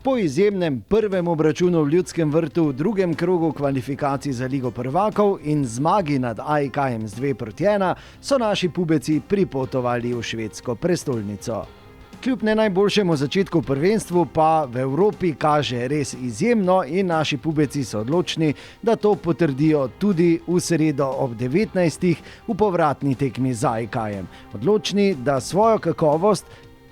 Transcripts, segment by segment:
Po izjemnem prvem obračunu v Ljudskem vrtu v drugem krogu kvalifikacij za Ligo prvakov in zmagi nad AIK-jem z 2:1 so naši pubeci pripotovali v švedsko prestolnico. Kljub ne najboljšemu začetku v prvenstvu pa v Evropi kaže res izjemno in naši pubeci so odločni, da to potrdijo tudi v sredo ob 19. v povratni tekmi z AIK-jem. Odločni, da svojo kakovost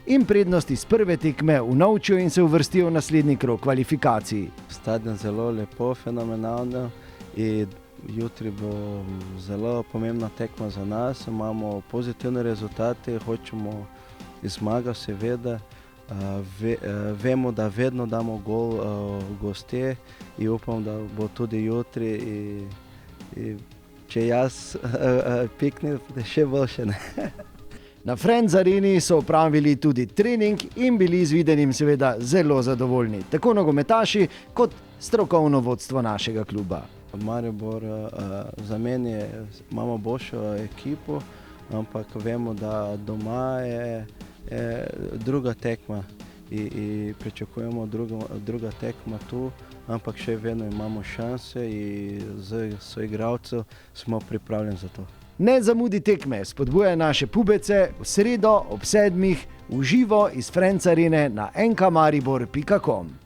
in prednost iz prve tekme unovčijo in se uvrstijo v naslednji krog kvalifikacij. Stadion zelo lepo, fenomenalno in jutri bo zelo pomembna tekma za nas. Imamo pozitivne rezultate, hočemo zmagati seveda. Vemo, da vedno damo gol v goste in upam, da bo tudi jutri. Če jaz piknem, še boljše, ne? Na Friends Areni so opravili tudi trening in bili z videnim seveda zelo zadovoljni, tako nogometaši kot strokovno vodstvo našega kluba. Maribor za meni imamo boljšo ekipo, ampak vemo, da doma je druga tekma in pričakujemo druga tekma tu, ampak še vedno imamo šanse in z soigralcev smo pripravljeni za to. Ne zamudi tekme, spodbuja naše pubece v sredo ob 7. v živo iz Friends Arene na nkmaribor.com.